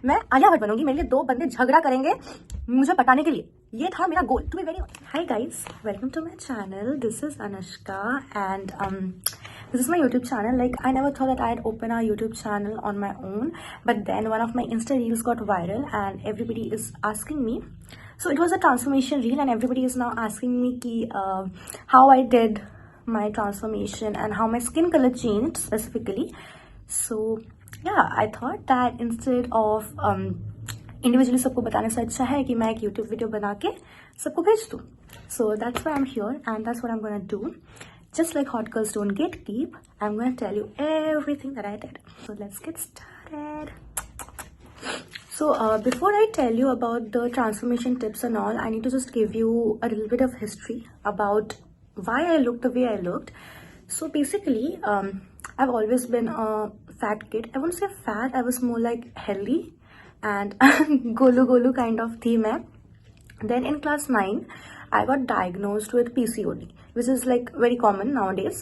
मैं आलिया भट्ट बनूंगी, मेरे लिए 2 बंदे झगड़ा करेंगे मुझे पटाने के लिए, ये था मेरा goal to be very. Hi guys, welcome to my channel, this is Anushka and this is my YouTube channel. Like, I never thought that I'd open a YouTube channel on my own, but then one of my Insta reels got viral and everybody is asking me. So it was a transformation reel and everybody is now asking me how I did my transformation and how my skin color changed specifically. So yeah, I thought that instead of individually सबको बताने से अच्छा है कि मैं एक YouTube video बना के सबको भेज दूँ. So that's why I'm here and that's what I'm gonna do. Just like hot girls don't get deep, I'm going to tell you everything that I did. So let's get started. So before I tell you about the transformation tips and all, I need to just give you a little bit of history about why I looked the way I looked. So basically, I've always been a fat kid. I wouldn't say fat, I was more like healthy and golu kind of thi main. Then in class 9, I got diagnosed with PCOD, which is like very common nowadays.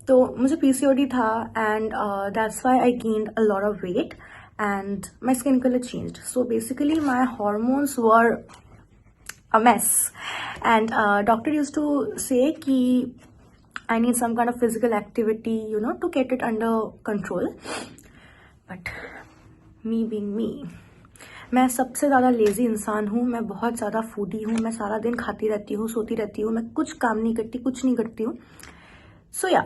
तो मुझे PCOD था and that's why I gained a lot of weight and my skin color changed. So basically my hormones were a mess and doctor used to say कि I need some kind of physical activity, you know, to get it under control. But me being me, मैं सबसे ज़्यादा lazy इंसान हूँ, मैं बहुत ज़्यादा foodie हूँ, मैं सारा दिन खाती रहती हूँ, सोती रहती हूँ, मैं कुछ काम नहीं करती, कुछ नहीं करती हूँ. सो या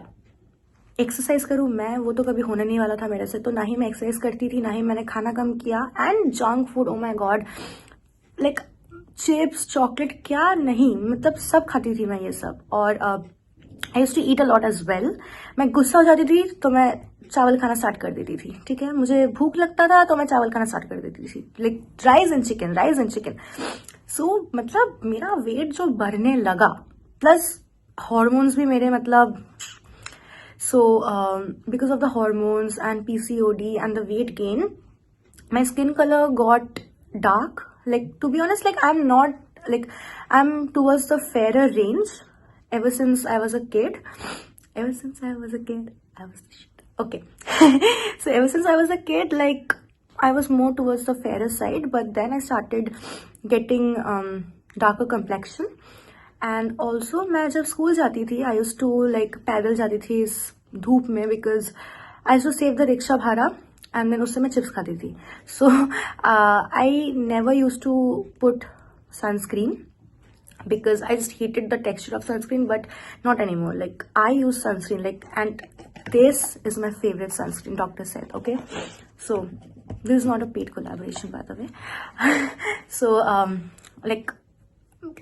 एक्सरसाइज करूँ मैं, वो तो कभी होने नहीं वाला था मेरे से. तो ना ही मैं एक्सरसाइज करती थी, ना ही मैंने खाना कम किया. And junk food, oh my God, like chips, chocolate, क्या नहीं, मतलब सब खाती थी मैं ये सब. और I used to eat a lot as well. मैं गुस्सा हो जाती थी तो मैं चावल खाना स्टार्ट कर देती थी. ठीक है, मुझे भूख लगता था तो मैं चावल खाना स्टार्ट कर देती थी, लाइक राइस एंड चिकन. सो मतलब मेरा वेट जो बढ़ने लगा, प्लस हॉर्मोन्स भी मेरे, मतलब so because of the hormones and PCOD and the weight gain, my skin colour got dark. Like, to be honest, like I'm not, like I'm towards the fairer range ever since I was a kid. I was the shit. Okay. So ever since I was a kid, like I was more towards the fairer side, but then I started getting darker complexion. And also मैं जब school जाती थी, I used to like पैदल जाती थी इस धूप में, because I used to save the rickshaw भाड़ा. And then उससे मैं चिप्स खाती थी. So I never used to put sunscreen because I just hated the texture of sunscreen, but not anymore. Like I use sunscreen, like, and this is my favorite sunscreen, doctor said. Okay, so this is not a paid collaboration, by the way. So like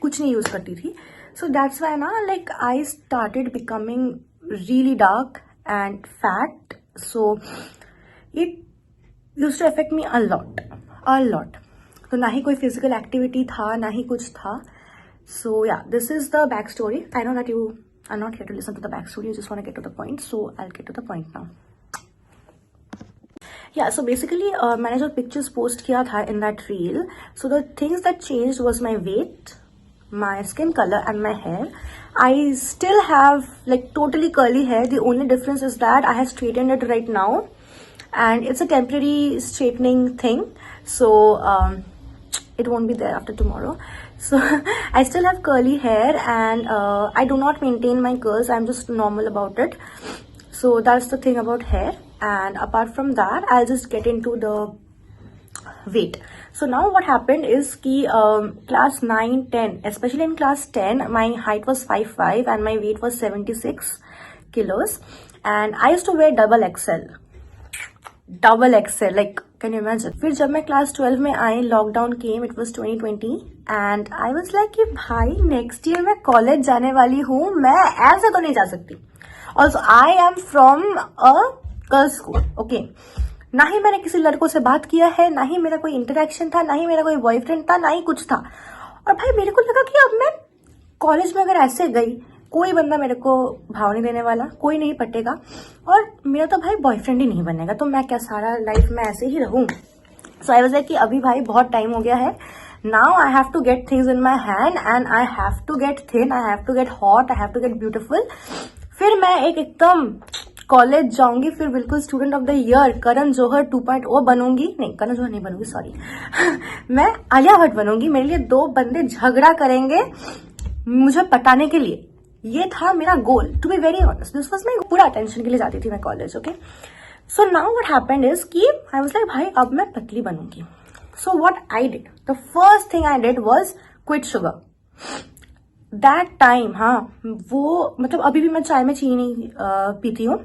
कुछ नहीं use करती थी. So that's why ना, like I started becoming really dark and fat. So it used to affect me a lot. तो ना ही कोई physical activity था, ना ही कुछ था. So yeah, this is the backstory. I know that you are not here to listen to the backstory, you just want to get to the point, so I'll get to the point now. Yeah, so basically मैंने जो pictures post किया था in that reel, so the things that changed was my weight, my skin color and my hair. I still have like totally curly hair. The only difference is that I have straightened it right now. And it's a temporary straightening thing, so it won't be there after tomorrow. So I still have curly hair and I do not maintain my curls, I'm just normal about it. So that's the thing about hair. And apart from that, I'll just get into the weight. So now what happened is ki class 9, 10, especially in class 10, my height was 5'5" and my weight was 76 kilos, and I used to wear double XL, like can you imagine. फिर जब मैं class 12 में आई, lockdown came, it was 2020 and I was like कि भाई next year मैं college जाने वाली हूँ, मैं ऐसे तो नहीं जा सकती. Also I am from a girls school. Okay, ना ही मैंने किसी लड़कों से बात किया है, ना ही मेरा कोई इंटरेक्शन था, ना ही मेरा कोई बॉयफ्रेंड था, ना ही कुछ था. और भाई मेरे को लगा कि अब मैं कॉलेज में अगर ऐसे गई, कोई बंदा मेरे को भाव नहीं देने वाला, कोई नहीं पटेगा, और मेरा तो भाई बॉयफ्रेंड ही नहीं बनेगा, तो मैं क्या सारा लाइफ में ऐसे ही रहूं. सो आई वाज लाइक कि अभी भाई बहुत टाइम हो गया है, now I have to get things in my hand and I have to get thin, I have to get hot, I have to get beautiful. फिर मैं एकदम कॉलेज जाऊंगी, फिर बिल्कुल student of the year Karan Johar 2.0 बनूंगी, नहीं करण जौहर नहीं बनूंगी, सॉरी मैं आलिया भट्ट बनूंगी। मेरे लिए दो बंदे झगड़ा करेंगे मुझे पटाने के लिए, ये था मेरा goal. To be very honest, this was my, पूरा अटेंशन के लिए जाती थी मैं college. Okay, so now what happened is कि आई वाज लाइक भाई अब मैं पतली बनूंगी। So what I did, the first thing I did was quit sugar. That time, हाँ वो मतलब अभी भी मैं चाय में चीनी नहीं पीती हूँ,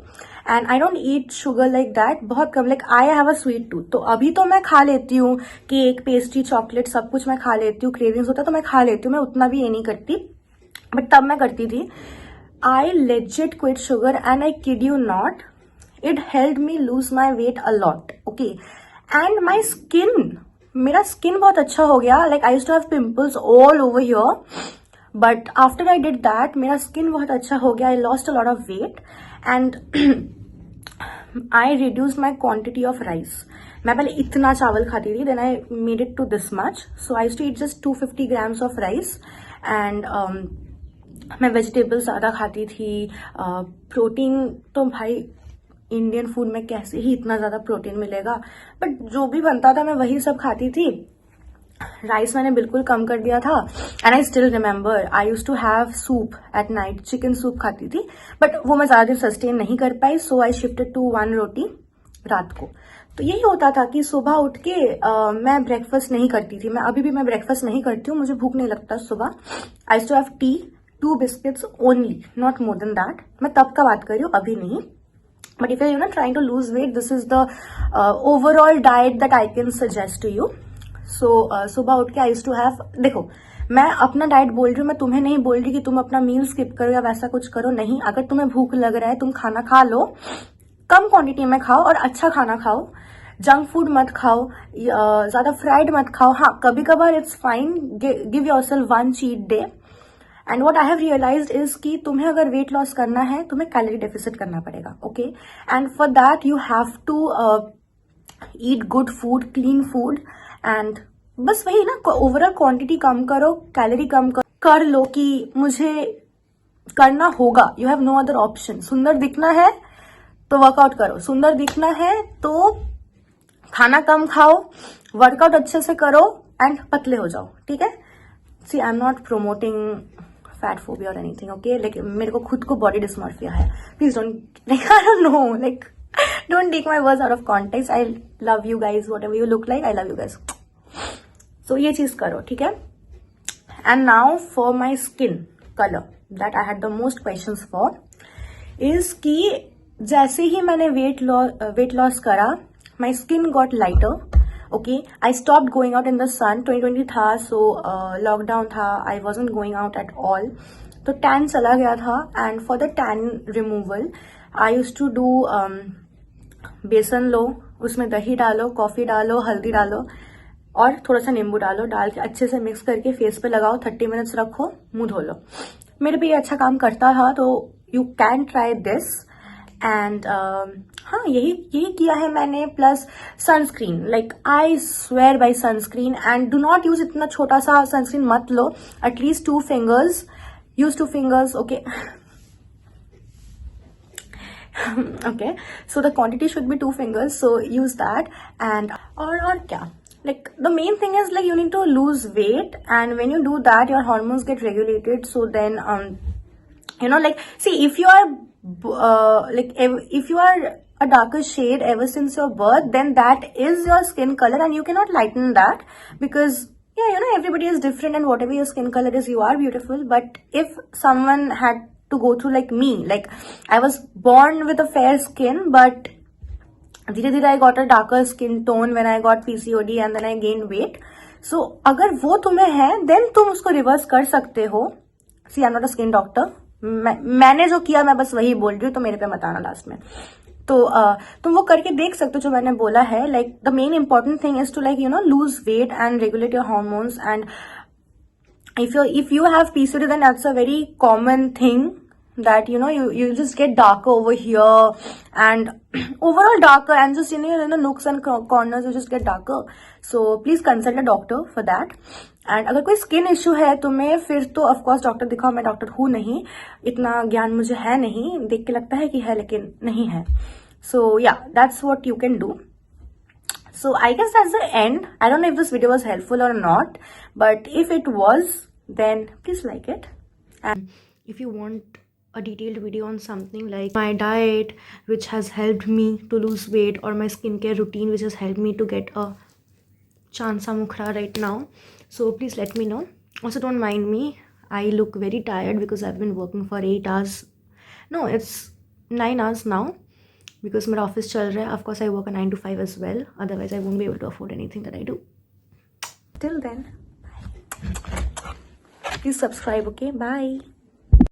and I don't eat sugar like that, बहुत कम। Like I have a sweet tooth, तो अभी तो मैं खा लेती हूँ, केक, पेस्ट्री, चॉकलेट सब कुछ मैं खा लेती हूँ, क्रेविंग्स होता है तो मैं खा लेती हूँ, मैं उतना भी ये नहीं करती, बट तब मैं करती थी। I legit quit sugar and I kid you not, it helped me lose my weight a lot. Okay, and my skin, मेरा स्किन बहुत अच्छा हो गया। Like I used to have pimples all over here, but after I did that मेरा skin बहुत अच्छा हो गया। I lost a lot of weight and I reduce my quantity of rice. मैं पहले इतना चावल खाती थी, then I made it to this much, so I used to eat just 250 grams of rice, and मैं वेजिटेबल्स ज़्यादा खाती थी। प्रोटीन तो भाई इंडियन फूड में कैसे ही इतना ज़्यादा प्रोटीन मिलेगा, बट जो भी बनता था मैं वही सब खाती थी। राइस मैंने बिल्कुल कम कर दिया था, and I still remember I use to have soup at night, chicken soup खाती थी, बट वो मैं ज़्यादा दिन सस्टेन नहीं कर पाई, सो आई शिफ्टेड टू 1 रोटी रात को। तो यही होता था कि सुबह उठ के मैं ब्रेकफास्ट नहीं करती थी। मैं अभी भी मैं ब्रेकफास्ट नहीं करती हूँ, मुझे भूख नहीं लगता सुबह। I used to have tea, 2 biscuits only, not more than that. मैं तब का बात कर रही हूँ, अभी नहीं। But if you trying to lose weight, this is the overall diet that I can suggest to you. So सुबह उठ के आई यूज्ड टू हैव, देखो मैं अपना डाइट बोल रही हूँ, मैं तुम्हें नहीं बोल रही कि तुम अपना मील स्किप करो या वैसा कुछ करो, नहीं। अगर तुम्हें भूख लग रहा है तुम खाना खा लो, कम क्वांटिटी में खाओ और अच्छा खाना खाओ, जंक फूड मत खाओ, ज्यादा फ्राइड मत खाओ। हाँ कभी कभार it's fine, give yourself 1 cheat day. And what I have realised is कि तुम्हें अगर वेट लॉस करना है तुम्हें कैलोरी डेफिसिट करना पड़ेगा। Okay, and for that you have to eat good food, clean food, and बस वही ना, ओवरऑल क्वांटिटी कम करो, कैलोरी कम कर लो कि मुझे करना होगा। You have no other option. सुंदर दिखना है तो वर्कआउट करो, सुंदर दिखना है तो खाना कम खाओ, वर्कआउट अच्छे से करो एंड पतले हो जाओ, ठीक है। See I am not promoting fat phobia और एनीथिंग, ओके। लेकिन मेरे को खुद को बॉडी डिस्मॉर्फिया है, please don't, like I don't know, like don't take my words out of context. I love you guys, whatever you look like, I love you guys. So ये चीज करो, ठीक है। And now for my skin colour that I had the most questions for is कि जैसे ही मैंने weight loss करा, my skin got lighter. Okay, I stopped going out in the sun. 2020 था, सो लॉकडाउन था, I wasn't going out at all, तो tan चला गया था। And for the tan removal I use to do, बेसन लो, उसमें दही डालो, कॉफी डालो, हल्दी डालो और थोड़ा सा नींबू डालो, डाल के अच्छे से मिक्स करके फेस पे लगाओ, 30 मिनट्स रखो, मुंह धो लो। मेरे पे ये अच्छा काम करता था, तो you can try this. And हाँ यही किया है मैंने। Plus sunscreen, like I swear by sunscreen, and do not use इतना छोटा सा सनस्क्रीन मत लो, at least 2 fingers, use 2 fingers, okay. Okay, so the quantity should be 2 fingers, so use that. And or क्या, like the main thing is like you need to lose weight, and when you do that your hormones get regulated. So then like see, if you are if you are a darker shade ever since your birth, then that is your skin color and you cannot lighten that, because everybody is different, and whatever your skin color is, you are beautiful. But if someone had to go through like me, like I was born with a fair skin, but धीरे I got a darker skin tone when I got PCOD and then I gained weight. So अगर वो तुम्हें है, then तुम उसको reverse कर सकते हो। See, I'm not a skin doctor. मैंने जो किया मैं बस वही बोल रही हूँ, तो मेरे पे मत आना लास्ट में। तो तुम वो करके देख सकते हो जो मैंने बोला है। Like the main important thing is to lose weight and regulate your hormones. And if you have PCOD, then that's a very common thing that you just get darker over here and overall darker, and just in the nooks and corners you just get darker. So please consult a doctor for that. And अगर कोई skin issue है तुम्हें, फिर तो of course doctor दिखाओ. मैं doctor हूँ नहीं, इतना ज्ञान मुझे है नहीं. देख के लगता है कि है लेकिन नहीं है. सो या, that's what you can do. So I guess that's the end. I don't know if this video was helpful or not, but if it was, then please like it. And if you want a detailed video on something like my diet, which has helped me to lose weight, or my skincare routine, which has helped me to get a chansa mukhra right now, so please let me know. Also, don't mind me. I look very tired because I've been working for 8 hours. No, it's 9 hours now. Because my office chal raha hai. Of course, I work a 9 to 5 as well. Otherwise, I won't be able to afford anything that I do. Till then, bye. Please subscribe, okay? Bye.